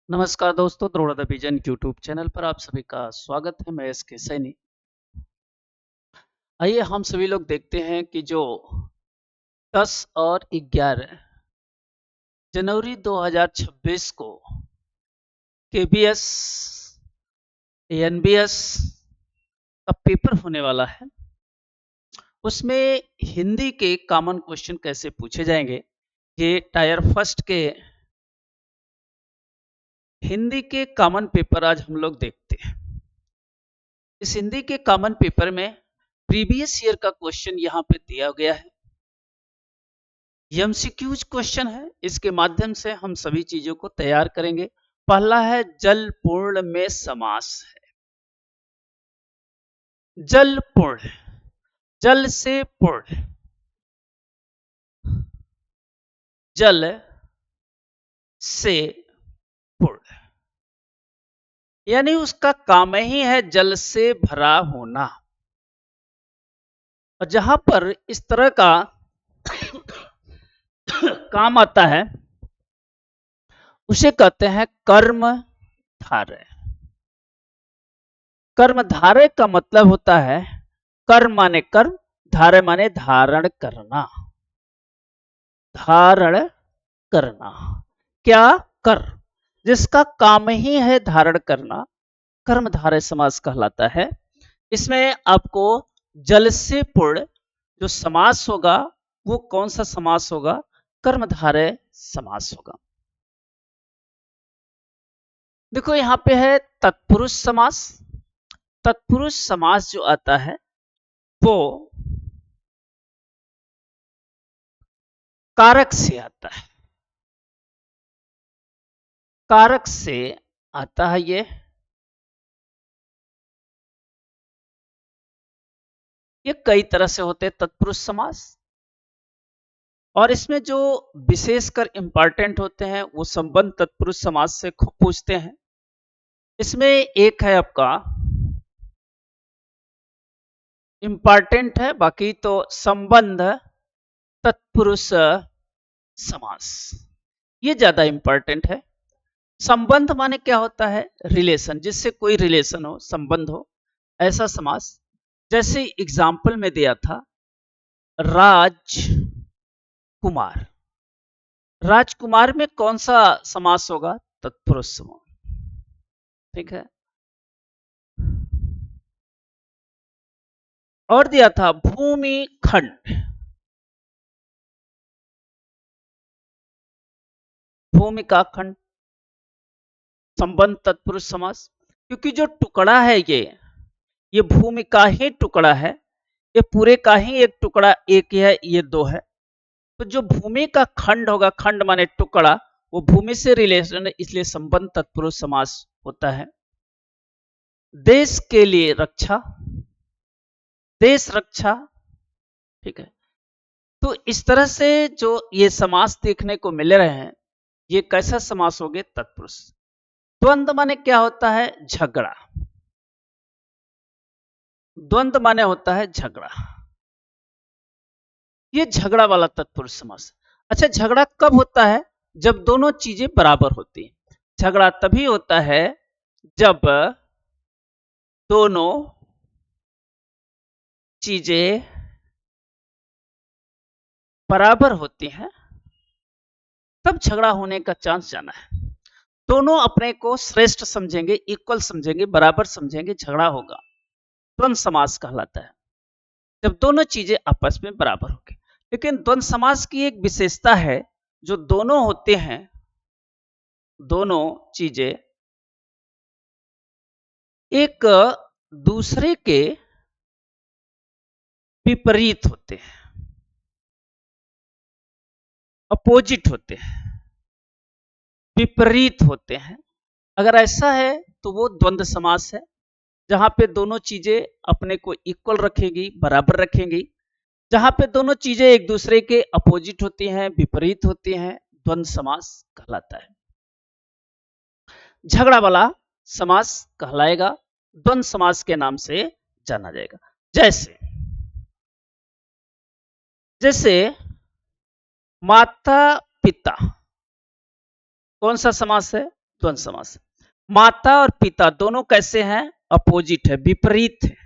नमस्कार दोस्तों, Drona the vision YouTube channel पर आप सभी का स्वागत है। मैं एस के सैनी। आइए हम सभी लोग देखते हैं कि जो 10 और 11 जनवरी 2026 को केबीएस एनबीएस का पेपर होने वाला है। उसमें हिंदी के कॉमन क्वेश्चन कैसे पूछे जाएंगे, ये टायर फर्स्ट के हिंदी के कॉमन पेपर आज हम लोग देखते हैं। इस हिंदी के कॉमन पेपर में प्रीवियस ईयर का क्वेश्चन यहाँ पे दिया गया है। एमसीक्यूज क्वेश्चन है, इसके माध्यम से हम सभी चीजों को तैयार करेंगे। पहला है जल पूर्ण में समास है। जल पूर्ण, जल से पूर्ण, जल से पूर्ण, यानी उसका काम ही है जल से भरा होना। और जहां पर इस तरह का काम आता है उसे कहते हैं कर्म धारय। कर्म धारय का मतलब होता है कर्म माने कर्म, धारय माने धारण करना। धारण करना, क्या कर, जिसका काम ही है धारण करना, कर्मधारय समास कहलाता है। इसमें आपको जल से पूर्ण जो समास होगा वो कौन सा समास होगा? कर्मधारय समास होगा। देखो यहां पे है तत्पुरुष समास। तत्पुरुष समास जो आता है वो कारक से आता है। कारक से आता है ये कई तरह से होते हैं तत्पुरुष समास। और इसमें जो विशेषकर इंपॉर्टेंट होते हैं वो संबंध तत्पुरुष समास से खूब पूछते हैं। इसमें एक है आपका इंपॉर्टेंट है, बाकी तो संबंध तत्पुरुष समास ये ज्यादा इंपॉर्टेंट है। संबंध माने क्या होता है? रिलेशन, जिससे कोई रिलेशन हो, संबंध हो, ऐसा समास। जैसे एग्जाम्पल में दिया था राजकुमार। राजकुमार में कौन सा समास होगा? तत्पुरुष समास। ठीक है। और दिया था भूमि खंड। भूमि का खंड, संबंध तत्पुरुष समास। क्योंकि जो टुकड़ा है ये भूमि का ही टुकड़ा है, ये पूरे का ही एक टुकड़ा, एक है, ये दो है। तो जो भूमि का खंड होगा, खंड माने टुकड़ा, वो भूमि से रिलेशन है, इसलिए संबंध तत्पुरुष समास होता है। देश के लिए रक्षा, देश रक्षा। ठीक है। तो इस तरह से जो ये समास देखने को मिल रहे हैं, ये कैसा समास हो गए? तत्पुरुष। द्वंद्व माने क्या होता है? झगड़ा। द्वंद्व माने होता है झगड़ा। ये झगड़ा वाला तत्पुरुष समास। अच्छा, झगड़ा कब होता है? जब दोनों चीजें बराबर होती हैं। झगड़ा तभी होता है जब दोनों चीजें बराबर होती हैं, तब झगड़ा होने का चांस जाना है। दोनों अपने को श्रेष्ठ समझेंगे, इक्वल समझेंगे, बराबर समझेंगे, झगड़ा होगा। द्वंद्व समास कहलाता है जब दोनों चीजें आपस में बराबर होगी। लेकिन द्वंद्व समास की एक विशेषता है, जो दोनों होते हैं, दोनों चीजें एक दूसरे के विपरीत होते हैं, अपोजिट होते हैं, विपरीत होते हैं। अगर ऐसा है तो वो द्वंद्व समास है, जहां पे दोनों चीजें अपने को इक्वल रखेंगी, बराबर रखेंगी। जहां पे दोनों चीजें एक दूसरे के अपोजिट होती हैं, विपरीत होती हैं, द्वंद्व समास कहलाता है। झगड़ा वाला समास कहलाएगा, द्वंद्व समास के नाम से जाना जाएगा। जैसे जैसे माता पिता, कौन सा समास है? द्वंद्व समास। माता और पिता दोनों कैसे हैं? अपोजिट है, विपरीत है,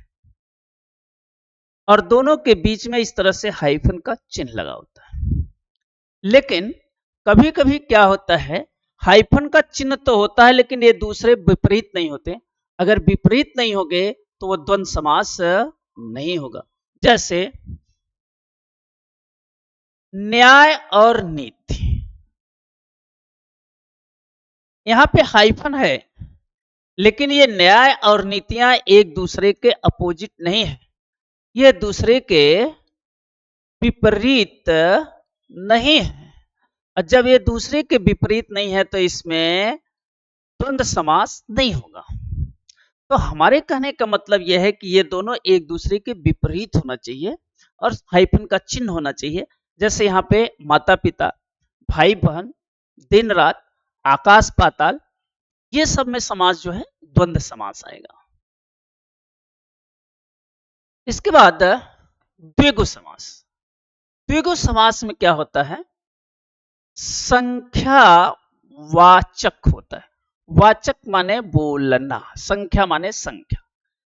और दोनों के बीच में इस तरह से हाइफन का चिन्ह लगा होता है। लेकिन कभी कभी क्या होता है, हाइफन का चिन्ह तो होता है लेकिन ये दूसरे विपरीत नहीं होते। अगर विपरीत नहीं होंगे तो वो द्वंद्व समास नहीं होगा। जैसे न्याय और नीति, यहां पे हाइफन है लेकिन ये न्याय और नीतियां एक दूसरे के अपोजिट नहीं है, ये दूसरे के विपरीत नहीं है। और जब ये दूसरे के विपरीत नहीं है तो इसमें द्वंद्व समास नहीं होगा। तो हमारे कहने का मतलब यह है कि ये दोनों एक दूसरे के विपरीत होना चाहिए और हाइफन का चिन्ह होना चाहिए। जैसे यहाँ पे माता पिता, भाई बहन, दिन रात, आकाश पाताल, ये सब में समास जो है द्वंद्व समास आएगा। इसके बाद द्विगु समास। द्विगु समास में क्या होता है, संख्या वाचक होता है। वाचक माने बोलना, संख्या माने संख्या,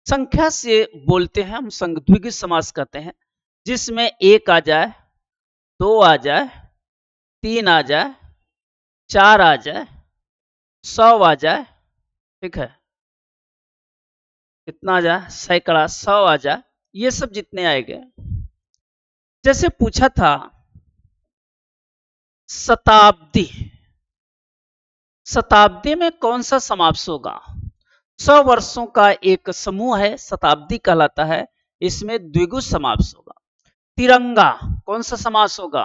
संख्या से बोलते हैं हम, द्विगु समास कहते हैं, जिसमें एक आ जाए, दो आ जाए, तीन आ जाए, चार आ जाए, 100 आ जाए, ठीक है, कितना आ जाए, सैकड़ा, 100 आ जाए, ये सब जितने आएंगे। जैसे पूछा था शताब्दी, शताब्दी में कौन सा समास होगा? 100 वर्षों का एक समूह है, शताब्दी कहलाता है, इसमें द्विगु समास होगा। तिरंगा कौन सा समास होगा?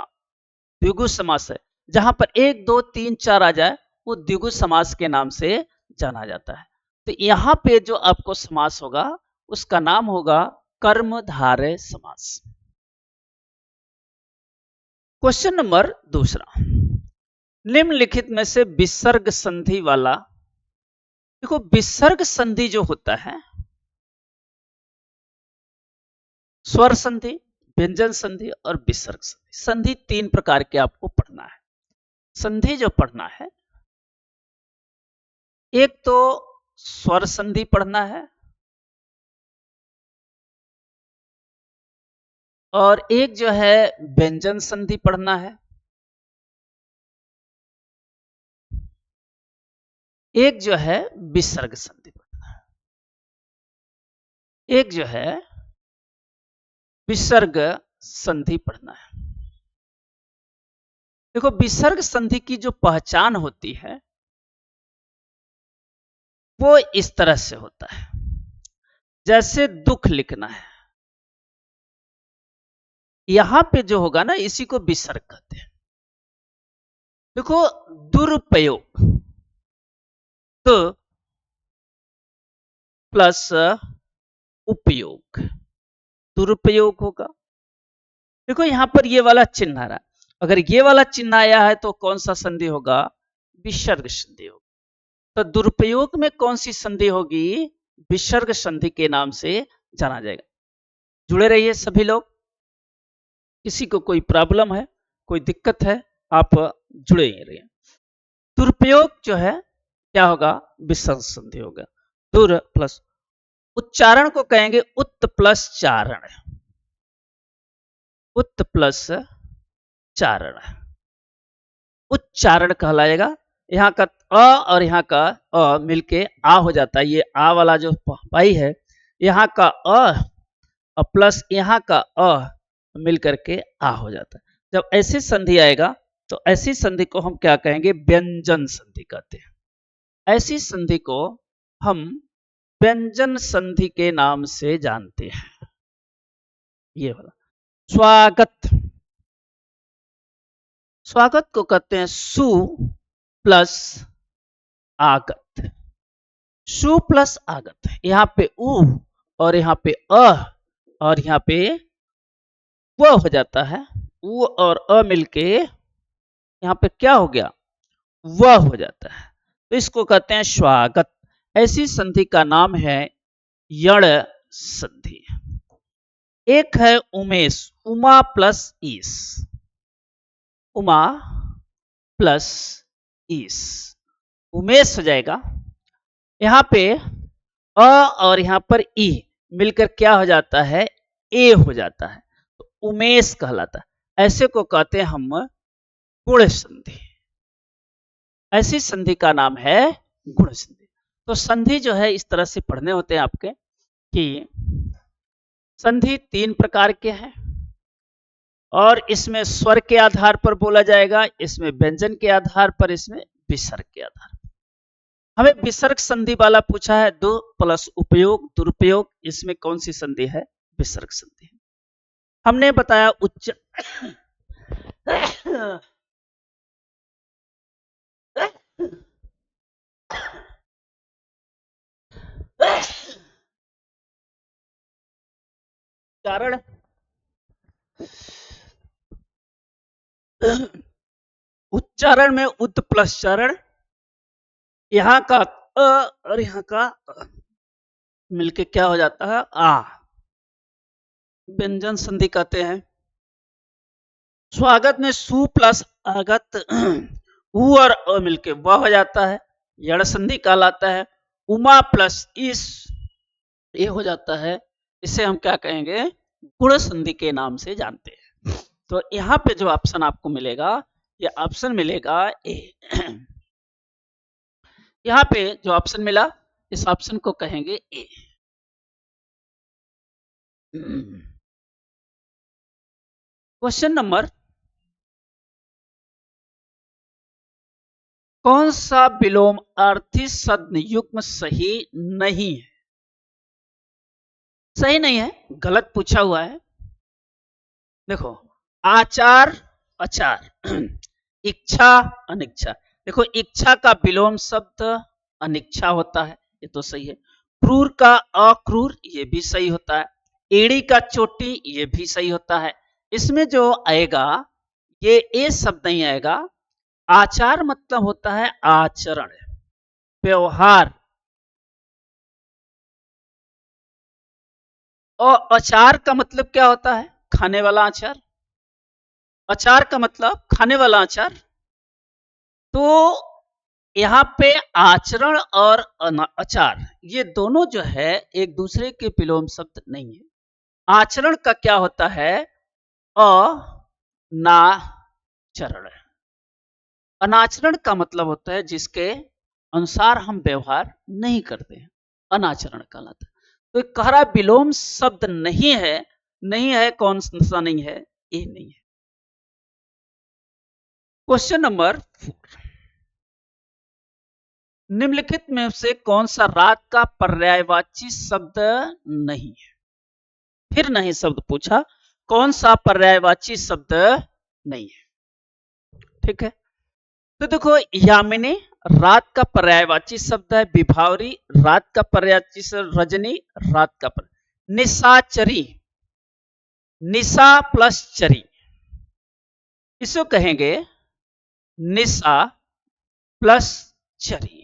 द्विगु समास है। जहां पर 1 2 3 4 आ जाए वो द्विगु समास के नाम से जाना जाता है। तो यहां पे जो आपको समास होगा उसका नाम होगा कर्मधारय समास। क्वेश्चन नंबर दूसरा, निम्नलिखित में से विसर्ग संधि वाला, देखो विसर्ग संधि जो होता है, स्वर संधि, व्यंजन संधि और विसर्ग संधि, संधि 3 प्रकार के आपको पढ़ना है। संधि जो पढ़ना है, एक तो स्वर संधि पढ़ना है और एक जो है व्यंजन संधि पढ़ना है, एक जो है विसर्ग संधि पढ़ना है, एक जो है विसर्ग संधि पढ़ना है। देखो विसर्ग संधि की जो पहचान होती है वो इस तरह से होता है, जैसे दुख लिखना है, यहां पे जो होगा ना इसी को विसर्ग कहते हैं। देखो दुरुपयोग, तो प्लस उपयोग, दुरुपयोग होगा। देखो यहां पर ये वाला चिन्ह आ रहा है, अगर ये वाला चिन्ह आया है तो कौन सा संधि होगा? विसर्ग संधि होगा। तो दुरुपयोग में कौन सी संधि होगी? विसर्ग संधि के नाम से जाना जाएगा। जुड़े रहिए सभी लोग, किसी को कोई प्रॉब्लम है, कोई दिक्कत है, आप जुड़े ही रहिए। दुरुपयोग जो है क्या होगा? विसर्ग संधि होगा। दुर प्लस उच्चारण को कहेंगे उत प्लस चारण, उत प्लस चारण, उच्चारण कहलाएगा। यहाँ का अ और यहाँ का अ मिलके आ हो जाता है, ये आ वाला जो पाई है, यहाँ का अ प्लस यहाँ का अ मिल करके आ हो जाता है। जब ऐसी संधि आएगा तो ऐसी संधि को हम क्या कहेंगे? व्यंजन संधि कहते हैं। ऐसी संधि को हम व्यंजन संधि के नाम से जानते हैं। ये वाला स्वागत, स्वागत को कहते हैं सु प्लस आगत, सु प्लस आगत। यहां पे उ और यहां पे अ और यहां पे व हो जाता है, उ और अ मिलके यहां पे क्या हो गया? व हो जाता है, तो इसको कहते हैं स्वागत। ऐसी संधि का नाम है यण संधि। एक है उमेश, उमा प्लस ईस, उमा प्लस ईस, उमेश हो जाएगा। यहाँ पे अ और यहाँ पर ई मिलकर क्या हो जाता है, ए हो जाता है, तो उमेश कहलाता है। ऐसे को कहते हैं हम गुण संधि। ऐसी संधि का नाम है गुण संधि। तो संधि जो है इस तरह से पढ़ने होते हैं आपके कि संधि 3 प्रकार के हैं और इसमें स्वर के आधार पर बोला जाएगा, इसमें व्यंजन के आधार पर, इसमें विसर्ग के आधार पर। हमें विसर्ग संधि वाला पूछा है, 2 प्लस उपयोग दुरुपयोग, इसमें कौन सी संधि है, विसर्ग संधि। हमने बताया उच्च कारण उच्चारण में उत् प्लस चरण, यहाँ का अ और यहाँ का मिलके क्या हो जाता है, आ, व्यंजन संधि कहते हैं। स्वागत में सु प्लस आगत उ और अ मिलके व हो जाता है, यण संधि कहलाता है। उमा प्लस इस ये हो जाता है, इसे हम क्या कहेंगे, गुण संधि के नाम से जानते हैं। तो यहाँ पे जो ऑप्शन आपको मिलेगा, ये ऑप्शन मिलेगा ए। यहाँ पे जो ऑप्शन मिला, इस ऑप्शन को कहेंगे ए। क्वेश्चन नंबर, कौन सा विलोम अर्थी सद्न युग्म सही नहीं है, सही नहीं है, गलत पूछा हुआ है। देखो, आचार अचार, इच्छा अनिच्छा। देखो, इच्छा का विलोम शब्द अनिच्छा होता है, ये तो सही है। क्रूर का अक्रूर, ये भी सही होता है। एड़ी का चोटी, ये भी सही होता है। इसमें जो आएगा, ये ए शब्द नहीं आएगा। आचार मतलब होता है आचरण, व्यवहार, और अचार का मतलब क्या होता है, खाने वाला अचार। अचार का मतलब खाने वाला अचार। तो यहाँ पे आचरण और अचार, ये दोनों जो है एक दूसरे के विलोम शब्द नहीं है। आचरण का क्या होता है, अनाचरण। अनाचरण का मतलब होता है जिसके अनुसार हम व्यवहार नहीं करते हैं, अनाचरण कहलाता है। तो कह रहा विलोम शब्द नहीं है, नहीं है, कौन सा नहीं है, ये नहीं है। क्वेश्चन नंबर 4, निम्नलिखित में से कौन सा रात का पर्यायवाची शब्द नहीं है। फिर नहीं शब्द पूछा, कौन सा पर्यायवाची शब्द नहीं है। ठीक है, तो देखो, यामिनी रात का पर्यायवाची शब्द है। विभावरी रात का पर्यायवाची शब्द, रजनी रात का निशाचरी, निशा प्लस चरी, इसको कहेंगे निशा प्लस चरी।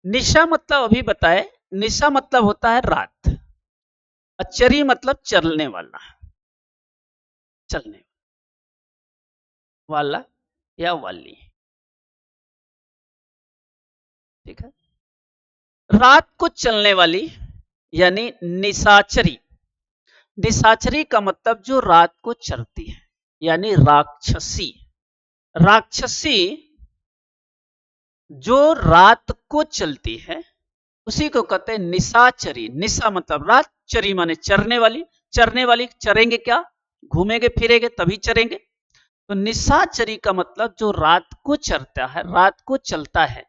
निशा मतलब अभी बताए, निशा मतलब होता है रात, और चरी मतलब चलने वाला, चलने वाला या वाली। ठीक है, रात को चलने वाली यानी निशाचरी। निशाचरी का मतलब जो रात को चलती है, यानी राक्षसी। राक्षसी जो रात को चलती है, उसी को कहते हैं निशाचरी। निशा मतलब रात, चरी माने चरने वाली। चरने वाली चरेंगे क्या, घूमेंगे फिरेंगे तभी चरेंगे। तो निशाचरी का मतलब जो रात को चरता है, रात को चलता है।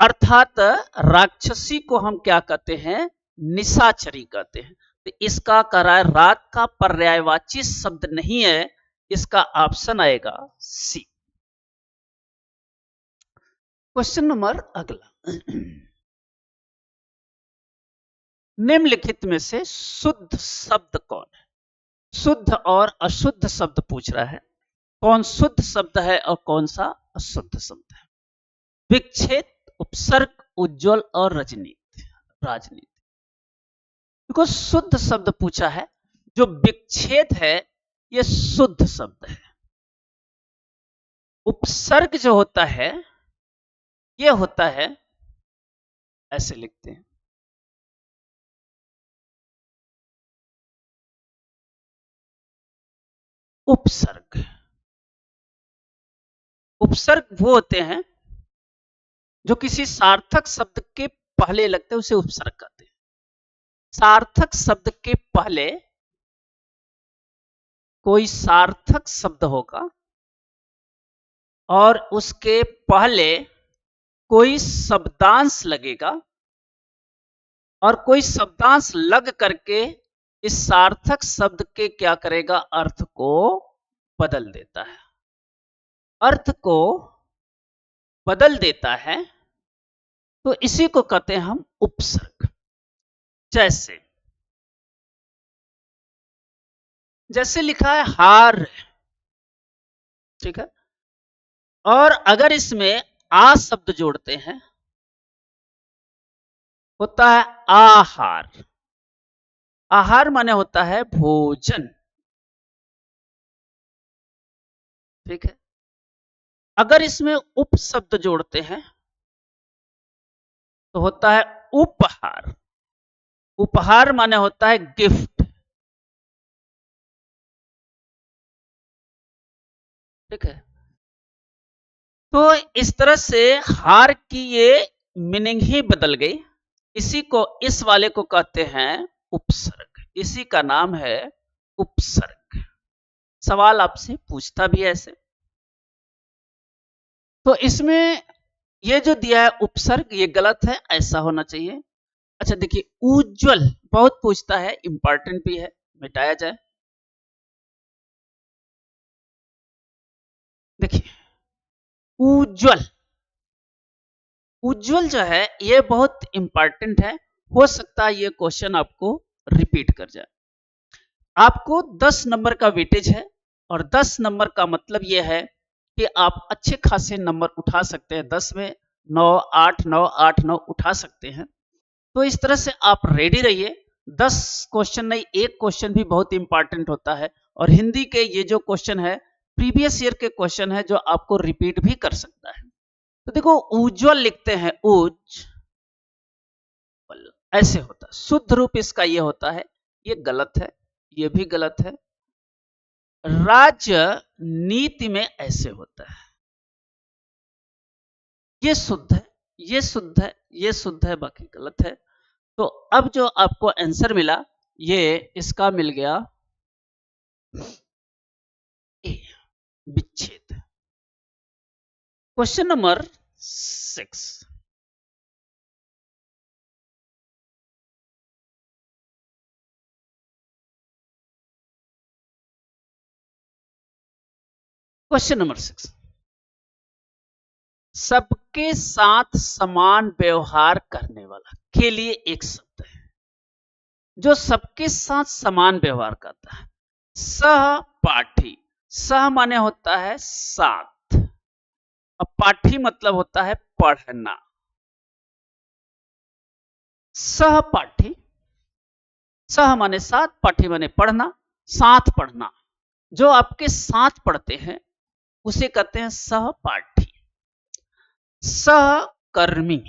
अर्थात राक्षसी को हम क्या कहते हैं, निशाचरी कहते हैं। तो इसका करार रात का पर्यायवाची शब्द नहीं है, इसका ऑप्शन आएगा सी। क्वेश्चन नंबर अगला, निम्नलिखित में से शुद्ध शब्द कौन है। शुद्ध और अशुद्ध शब्द पूछ रहा है, कौन शुद्ध शब्द है और कौन सा अशुद्ध शब्द है। विक्षेप, उपसर्ग, उज्ज्वल और राजनीति। देखो, शुद्ध शब्द पूछा है, जो विक्षेद है यह शुद्ध शब्द है। उपसर्ग जो होता है ये होता है, ऐसे लिखते हैं, उपसर्ग। उपसर्ग वो होते हैं जो किसी सार्थक शब्द के पहले लगते हैं, उसे उपसर्ग कहते हैं। सार्थक शब्द के पहले कोई सार्थक शब्द होगा और उसके पहले कोई शब्दांश लगेगा और कोई शब्दांश लग करके इस सार्थक शब्द के क्या करेगा, अर्थ को बदल देता है। अर्थ को बदल देता है तो इसी को कहते हैं हम उपसर्ग। जैसे जैसे लिखा है हार, ठीक है, और अगर इसमें आ शब्द जोड़ते हैं होता है आहार। आहार माने होता है भोजन, ठीक है। अगर इसमें उप शब्द जोड़ते हैं तो होता है उपहार। उपहार माने होता है गिफ्ट, ठीक है। तो इस तरह से हार की ये मीनिंग ही बदल गई। इसी को, इस वाले को कहते हैं उपसर्ग। इसी का नाम है उपसर्ग। सवाल आपसे पूछता भी है ऐसे। तो इसमें ये जो दिया है उपसर्ग, ये गलत है, ऐसा होना चाहिए। अच्छा देखिए, उज्ज्वल बहुत पूछता है, इंपॉर्टेंट भी है, मिटाया जाए। देखिए उज्ज्वल, उज्ज्वल जो है ये बहुत इंपॉर्टेंट है। हो सकता है ये क्वेश्चन आपको रिपीट कर जाए। आपको 10 नंबर का वेटेज है और 10 नंबर का मतलब यह है कि आप अच्छे खासे नंबर उठा सकते हैं। 10 में 9, 8, 9, 8, 9 उठा सकते हैं। तो इस तरह से आप रेडी रहिए। 10 क्वेश्चन नहीं, एक क्वेश्चन भी बहुत इंपॉर्टेंट होता है। और हिंदी के ये जो क्वेश्चन है प्रीवियस ईयर के क्वेश्चन है जो आपको रिपीट भी कर सकता है। तो देखो उज्ज्वल लिखते हैं, उज्ज्वल ऐसे होता है। शुद्ध रूप इसका ये होता है, ये गलत है, ये भी गलत है। राजनीति में ऐसे होता है, ये शुद्ध है, ये शुद्ध है, ये शुद्ध है, बाकी गलत है। तो अब जो आपको आंसर मिला, ये इसका मिल गया ए, विच्छेद। Question number 6। क्वेश्चन नंबर 6, सबके साथ समान व्यवहार करने वाला के लिए एक शब्द है जो सबके साथ समान व्यवहार करता है। सहपाठी, सह माने होता है साथ, अब पाठी मतलब होता है पढ़ना। सहपाठी, सह माने साथ, पाठी माने पढ़ना, साथ पढ़ना। जो आपके साथ पढ़ते हैं उसे कहते हैं सहपाठी। सहकर्मी,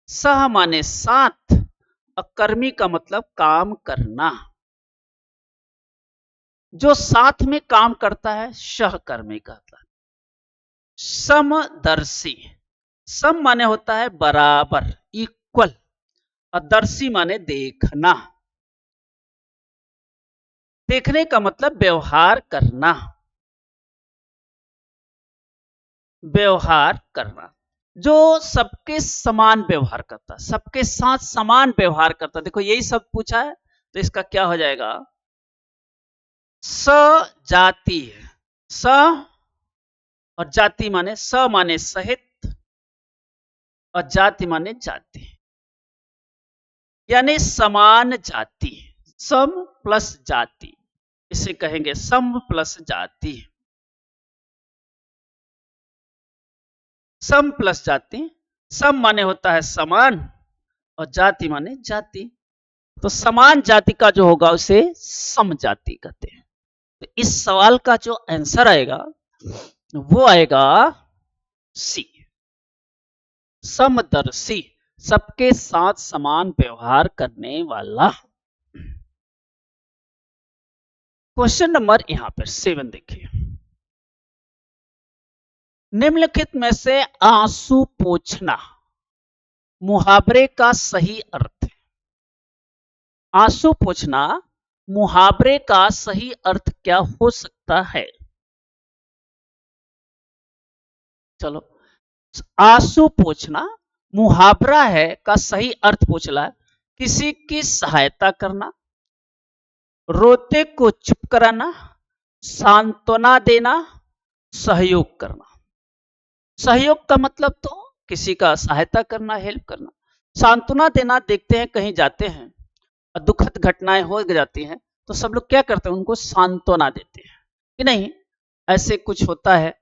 सह माने साथ और कर्मी का मतलब काम करना। जो साथ में काम करता है सहकर्मी कहता है। समदर्शी, सम माने होता है बराबर, इक्वल, और दर्शी माने देखना। देखने का मतलब व्यवहार करना, व्यवहार करना। जो सबके समान व्यवहार करता, सबके साथ समान व्यवहार करता, देखो यही सब पूछा है तो इसका क्या हो जाएगा, सजाति है। स और जाति माने, स माने सहित और जाति माने जाति, यानी समान जाति। सम प्लस जाति, इसे कहेंगे सम प्लस जाति। सम प्लस जाति, सम माने होता है समान और जाति माने जाति। तो समान जाति का जो होगा उसे सम जाति कहते हैं। तो इस सवाल का जो आंसर आएगा वो आएगा सी। समदर्शी, सबके साथ समान व्यवहार करने वाला। क्वेश्चन नंबर यहां पर 7 देखिए, निम्नलिखित में से आंसू पोंछना मुहावरे का सही अर्थ है। आंसू पोंछना मुहावरे का सही अर्थ क्या हो सकता है? चलो, आंसू पोंछना मुहावरा है का सही अर्थ पूछला है, किसी की सहायता करना, रोते को चुप कराना, सांत्वना देना, सहयोग करना। सहयोग का मतलब तो किसी का सहायता करना, हेल्प करना। सांत्वना देना, देखते हैं कहीं जाते हैं और दुखद घटनाएं हो जाती हैं तो सब लोग क्या करते हैं, उनको सांत्वना देते हैं कि नहीं ऐसे कुछ होता है,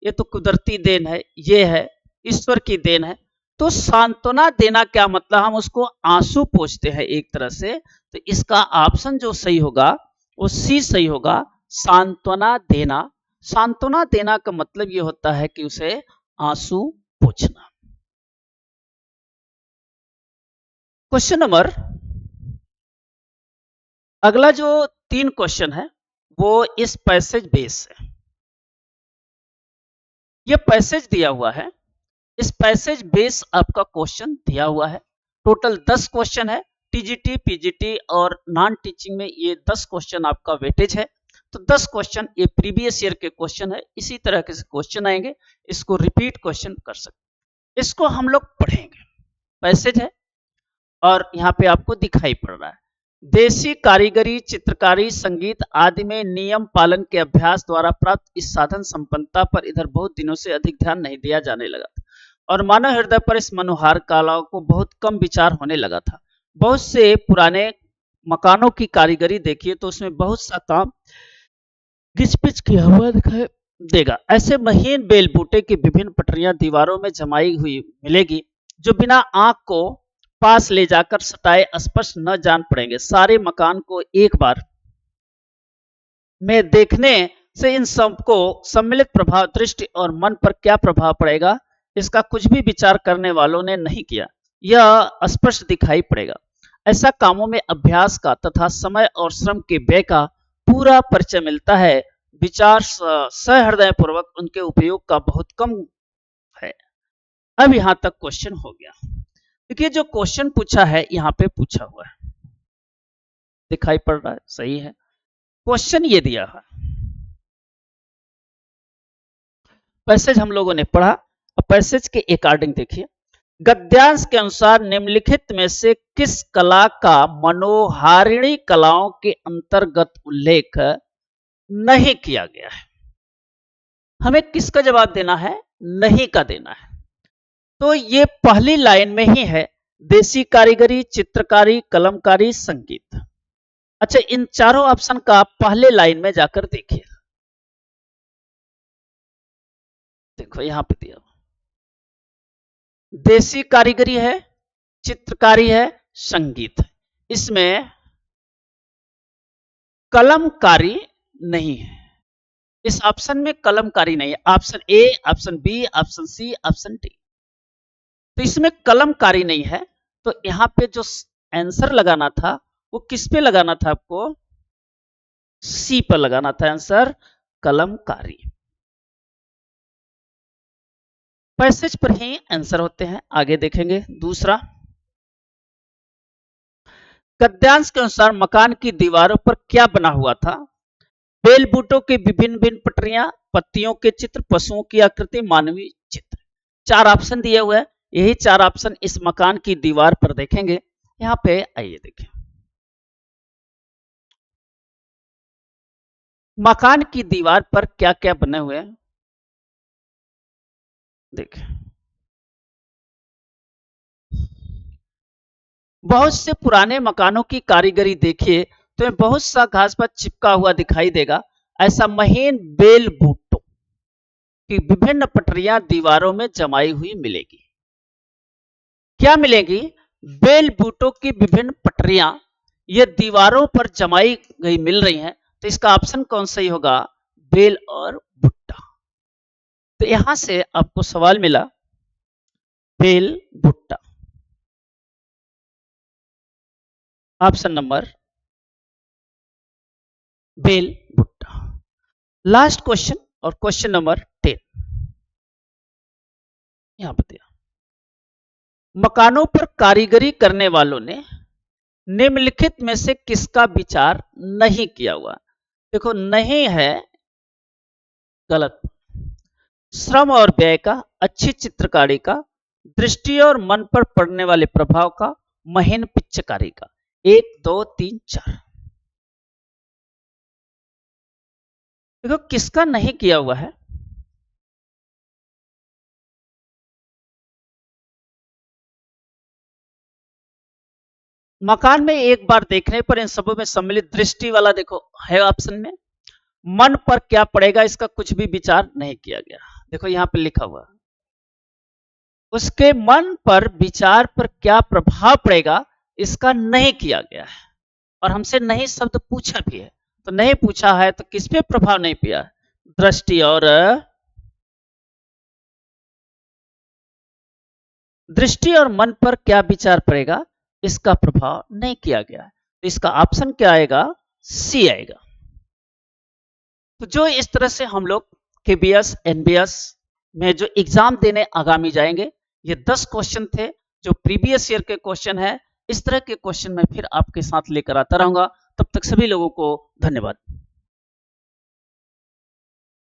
ये तो कुदरती देन है, ये है ईश्वर की देन है। तो सांत्वना देना क्या मतलब, हम उसको आंसू पोंछते हैं एक तरह से। तो इसका ऑप्शन जो सही होगा वो सी सही होगा, सांत्वना देना। सांत्वना देना का मतलब ये होता है कि उसे आंसू पोंछना। क्वेश्चन नंबर अगला जो 3 क्वेश्चन है वो इस पैसेज बेस है। ये पैसेज दिया हुआ है, इस पैसेज बेस आपका क्वेश्चन दिया हुआ है। टोटल 10 क्वेश्चन है। टीजीटी, पीजीटी और नॉन टीचिंग में ये 10 क्वेश्चन आपका वेटेज है। तो 10 क्वेश्चन ये प्रीवियस ईयर के क्वेश्चन है, इसी तरह के क्वेश्चन आएंगे, इसको रिपीट क्वेश्चन कर सकते, इसको हम लोग पढ़ेंगे। पैसेज है और यहाँ पे आपको दिखाई पड़ रहा है, देशी कारीगरी, चित्रकारी, संगीत आदि में नियम पालन के अभ्यास द्वारा प्राप्त इस साधन संपन्नता पर इधर बहुत दिनों से अधिक ध्यान नहीं दिया जाने लगा था और मानव हृदय पर इस मनोहार कलाओं को बहुत कम विचार होने लगा था। बहुत से पुराने मकानों की कारीगरी देखिए तो उसमें बहुत सा काम घिच-पिच किया हुआ दिखाई देगा। ऐसे महीन बेल बूटे की विभिन्न पटरियां दीवारों में जमाई हुई मिलेगी जो बिना आंख को पास ले जाकर सटाए स्पष्ट न जान पड़ेंगे। सारे मकान को एक बार में देखने से इन सबको सम्मिलित प्रभाव दृष्टि और मन पर क्या प्रभाव पड़ेगा, इसका कुछ भी विचार करने वालों ने नहीं किया। यह स्पष्ट दिखाई पड़ेगा। ऐसा कामों में अभ्यास का तथा समय और श्रम के व्यय का पूरा परिचय मिलता है। विचार सहृदय पूर्वक उनके उपयोग का बहुत कम है। अब यहां तक क्वेश्चन हो गया। देखिए जो क्वेश्चन पूछा है यहाँ पे पूछा हुआ है, दिखाई पड़ रहा है, सही है। क्वेश्चन ये दिया है, पैसेज हम लोगों ने पढ़ा। अब पैसेज के अकॉर्डिंग देखिए, गद्यांश के अनुसार निम्नलिखित में से किस कला का मनोहारिणी कलाओं के अंतर्गत उल्लेख नहीं किया गया है। हमें किसका जवाब देना है, नहीं का देना है। तो ये पहली लाइन में ही है, देसी कारीगरी, चित्रकारी, कलमकारी, संगीत। अच्छा, इन चारों ऑप्शन का पहले लाइन में जाकर देखिए, देखो यहां पे दिया देसी कारीगरी है, चित्रकारी है, संगीत है। इसमें कलमकारी नहीं है, इस ऑप्शन में कलमकारी नहीं है। Option a, option b, option c, option d, तो इसमें कलमकारी नहीं है। तो यहां पे जो आंसर लगाना था वो किस पे लगाना था, आपको सी पर लगाना था आंसर, कलमकारी। पैसेज पर ही आंसर होते हैं। आगे देखेंगे दूसरा, गद्यांश के अनुसार मकान की दीवारों पर क्या बना हुआ था, बेल बूटों की विभिन्न भिन्न पटरियां, पत्तियों के चित्र, पशुओं की आकृति, मानवीय चित्र। 4 ऑप्शन दिए हुए हैं, यही 4 ऑप्शन इस मकान की दीवार पर देखेंगे। यहाँ पे आइए देखें, मकान की दीवार पर क्या क्या बने हुए हैं, देखें। बहुत से पुराने मकानों की कारीगरी देखिए तो बहुत सा घास पर चिपका हुआ दिखाई देगा। ऐसा महीन बेल बूटों की विभिन्न पटरियां दीवारों में जमाई हुई मिलेगी। क्या मिलेगी, बेल बूटों की विभिन्न पटरियां ये दीवारों पर जमाई गई मिल रही हैं। तो इसका ऑप्शन कौन सही होगा, बेल और भुट्टा। तो यहां से आपको सवाल मिला बेल भुट्टा। ऑप्शन नंबर बेल भुट्टा। लास्ट क्वेश्चन और क्वेश्चन नंबर 10 यहां पर दिया, मकानों पर कारीगरी करने वालों ने निम्नलिखित में से किसका विचार नहीं किया हुआ। देखो नहीं है गलत, श्रम और व्यय का, अच्छी चित्रकारी का, दृष्टि और मन पर पड़ने वाले प्रभाव का, महीन पिचकारी का। 1 2 3 4। देखो किसका नहीं किया हुआ है। मकान में एक बार देखने पर इन सबों में सम्मिलित दृष्टि वाला देखो है ऑप्शन में। मन पर क्या पड़ेगा इसका कुछ भी विचार नहीं किया गया। देखो यहां पे लिखा हुआ उसके मन पर विचार पर क्या प्रभाव पड़ेगा इसका नहीं किया गया है। और हमसे नहीं शब्द पूछा भी है, तो नहीं पूछा है तो किस पे प्रभाव नहीं पिया, दृष्टि और मन पर क्या विचार पड़ेगा इसका प्रभाव नहीं किया गया है। तो इसका ऑप्शन क्या आएगा, सी आएगा। तो जो इस तरह से हम लोग केबीएस एनबीएस में जो एग्जाम देने आगामी जाएंगे, ये 10 क्वेश्चन थे जो प्रीवियस ईयर के क्वेश्चन है। इस तरह के क्वेश्चन मैं फिर आपके साथ लेकर आता रहूंगा। तब तक सभी लोगों को धन्यवाद।